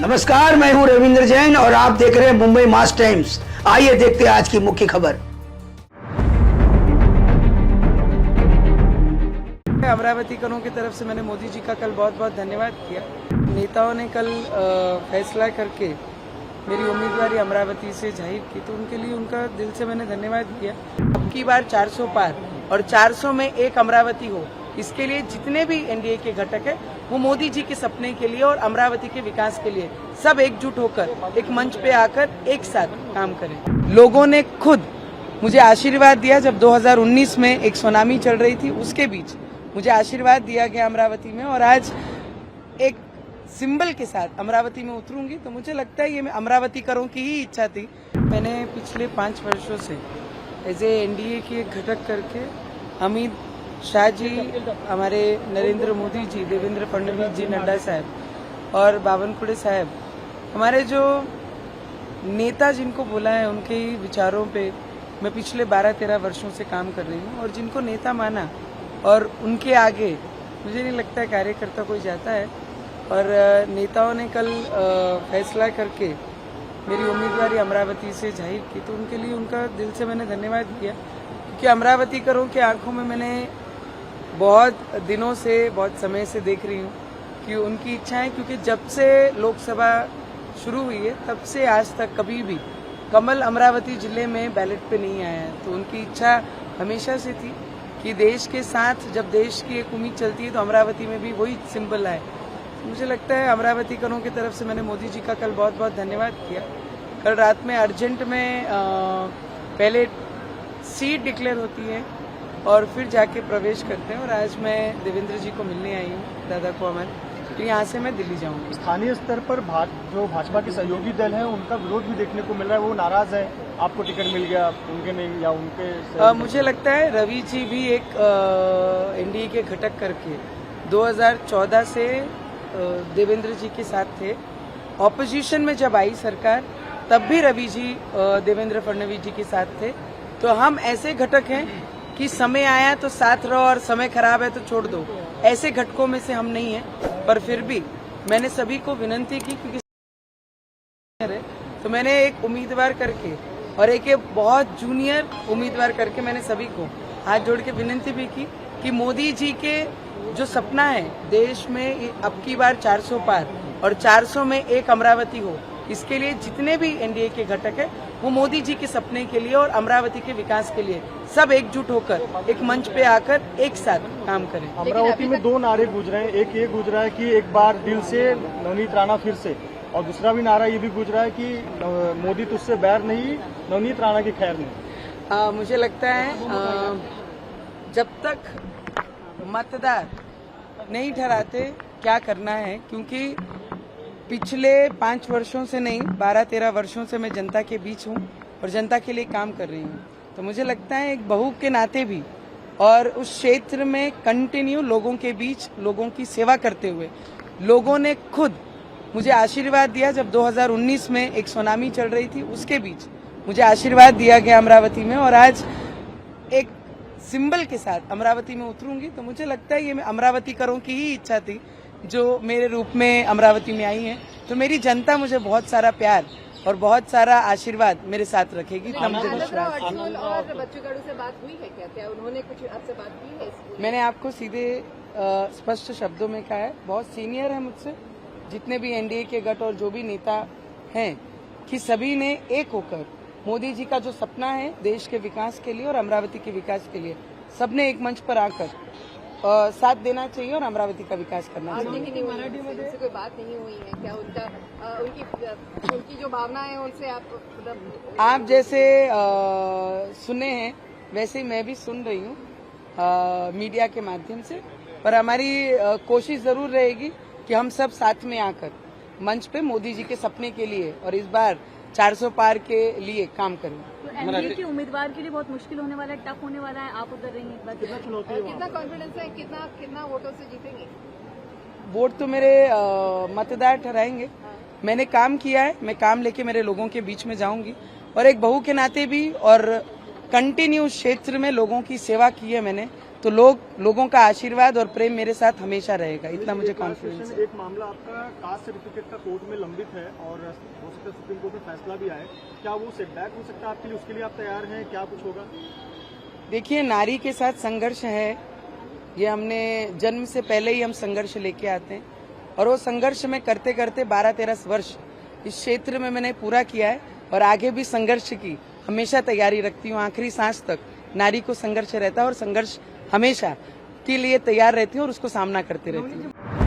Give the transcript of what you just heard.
नमस्कार, मैं हूं रविंद्र जैन और आप देख रहे हैं मुंबई मास टाइम्स। आइए देखते हैं आज की मुख्य खबर। अमरावतीकरों की तरफ से मैंने मोदी जी का कल बहुत बहुत धन्यवाद किया। नेताओं ने कल फैसला करके मेरी उम्मीदवारी अमरावती से जाहिर की, तो उनके लिए उनका दिल से मैंने धन्यवाद किया। अब की बार 400 पार और 400 में एक अमरावती हो, इसके लिए जितने भी एनडीए के घटक है वो मोदी जी के सपने के लिए और अमरावती के विकास के लिए सब एकजुट होकर एक मंच पे आकर एक साथ काम करें। लोगों ने खुद मुझे आशीर्वाद दिया जब 2019 में एक सुनामी चल रही थी, उसके बीच मुझे आशीर्वाद दिया गया अमरावती में, और आज एक सिंबल के साथ अमरावती में उतरूंगी। तो मुझे लगता है ये अमरावतीकरों की ही इच्छा थी। मैंने पिछले 5 वर्षों से एज ए एनडीए के एक घटक करके अमित शाह जी, हमारे नरेंद्र मोदी जी, देवेंद्र फडणवीस जी, नड्डा साहब और बावनकुळे साहब, हमारे जो नेता जिनको बोला है, उनके ही विचारों पे मैं पिछले 12-13 वर्षों से काम कर रही हूँ। और जिनको नेता माना और उनके आगे मुझे नहीं लगता है कार्यकर्ता कोई जाता है। और नेताओं ने कल फैसला करके मेरी उम्मीदवारी अमरावती से जाहिर की, तो उनके लिए उनका दिल से मैंने धन्यवाद किया। क्योंकि अमरावतीकरों की आंखों में मैंने बहुत दिनों से, बहुत समय से देख रही हूँ कि उनकी इच्छाएं, क्योंकि जब से लोकसभा शुरू हुई है तब से आज तक कभी भी कमल अमरावती जिले में बैलेट पे नहीं आया है। तो उनकी इच्छा हमेशा से थी कि देश के साथ जब देश की एक उम्मीद चलती है तो अमरावती में भी वही सिंबल आए। मुझे लगता है अमरावतीकरों की तरफ से मैंने मोदी जी का कल बहुत बहुत धन्यवाद किया। कल रात में अर्जेंट में पहले सीट डिक्लेयर होती है और फिर जाके प्रवेश करते हैं, और आज मैं देवेंद्र जी को मिलने आई हूँ, दादा को अमर। तो यहाँ से मैं दिल्ली जाऊँगी। स्थानीय स्तर पर जो भाजपा के सहयोगी दल हैं उनका विरोध भी देखने को मिल रहा है। वो नाराज है, आपको टिकट मिल गया, उनके नहीं, या उनके मुझे लगता है रवि जी भी एक एनडीए के घटक करके 2014 से देवेंद्र जी के साथ थे। ऑपोजिशन में जब आई सरकार तब भी रवि जी देवेंद्र फडणवीस जी के साथ थे। तो हम ऐसे घटक हैं कि समय आया तो साथ रहो और समय खराब है तो छोड़ दो, ऐसे घटकों में से हम नहीं हैं। पर फिर भी मैंने सभी को विनती की, क्योंकि तो मैंने एक उम्मीदवार करके और एक बहुत जूनियर उम्मीदवार करके मैंने सभी को हाथ जोड़ के विनती भी की कि मोदी जी के जो सपना है देश में अब की बार 400 पार और 400 में एक अमरावती हो, इसके लिए जितने भी एनडीए के घटक है वो मोदी जी के सपने के लिए और अमरावती के विकास के लिए सब एकजुट होकर एक मंच पे आकर एक साथ काम करें। अमरावती में 2 नारे गूंज रहे हैं। एक ये गूंज रहा है कि एक बार दिल से नवनीत राणा फिर से, और दूसरा भी नारा ये भी गूंज रहा है कि मोदी तुझसे बैर नहीं, नवनीत राणा की खैर नहीं। मुझे लगता है जब तक मतदार नहीं ठहराते क्या करना है, क्योंकि पिछले 5 वर्षों से नहीं 12-13 वर्षों से मैं जनता के बीच हूँ और जनता के लिए काम कर रही हूँ। तो मुझे लगता है एक बहू के नाते भी और उस क्षेत्र में कंटिन्यू लोगों के बीच लोगों की सेवा करते हुए लोगों ने खुद मुझे आशीर्वाद दिया जब 2019 में एक सुनामी चल रही थी, उसके बीच मुझे आशीर्वाद दिया गया अमरावती में, और आज एक सिंबल के साथ अमरावती में उतरूंगी। तो मुझे लगता है ये अमरावतीकरों की ही इच्छा थी जो मेरे रूप में अमरावती में आई है। तो मेरी जनता मुझे बहुत सारा प्यार और बहुत सारा आशीर्वाद मेरे साथ रखेगी। और बच्चू से बात हुई है क्या? उन्होंने कुछ आपसे बात की है? मैंने आपको सीधे स्पष्ट शब्दों में कहा है, बहुत सीनियर है मुझसे, जितने भी एनडीए के गठ और जो भी नेता हैं, कि सभी ने एक होकर मोदी जी का जो सपना है देश के विकास के लिए और अमरावती के विकास के लिए सबने एक मंच पर आकर साथ देना चाहिए और अमरावती का विकास करना चाहिए। मराठी में कोई बात नहीं हुई है क्या? उनकी जो भावना है उनसे आप जैसे सुने हैं वैसे ही मैं भी सुन रही हूँ मीडिया के माध्यम से। पर हमारी कोशिश जरूर रहेगी कि हम सब साथ में आकर मंच पे मोदी जी के सपने के लिए और इस बार 400 पार के लिए काम करें। तो एनडीए के उम्मीदवार के लिए बहुत मुश्किल होने वाला है, टफ होने वाला है। आप उधर रहेंगे, एक बार कितना कॉन्फिडेंस है, कितना वोटों से जीतेंगे? वोट तो मेरे मतदार ठहराएंगे। मैंने काम किया है, मैं काम लेके मेरे लोगों के बीच में जाऊंगी और एक बहू के नाते भी और कंटिन्यू क्षेत्र में लोगों की सेवा की है मैंने, तो लोगों का आशीर्वाद और प्रेम मेरे साथ हमेशा रहेगा, इतना मुझे कॉन्फिडेंस है। एक मामला आपका कास्ट सर्टिफिकेट का कोर्ट में लंबित है और हो सकता है सुप्रीम कोर्ट में फैसला भी आए, क्या वो सेटबैक हो सकता है आपके लिए? उसके लिए आप तैयार हैं? क्या कुछ होगा? देखिए, नारी के साथ संघर्ष है, ये हमने जन्म से पहले ही हम संघर्ष लेके आते हैं और वो संघर्ष में करते करते 12-13 वर्ष इस क्षेत्र में मैंने पूरा किया है और आगे भी संघर्ष की हमेशा तैयारी रखती हूँ। आखिरी सांस तक नारी को संघर्ष रहता है और संघर्ष हमेशा के लिए तैयार रहती हूँ और उसको सामना करते रहती हूँ।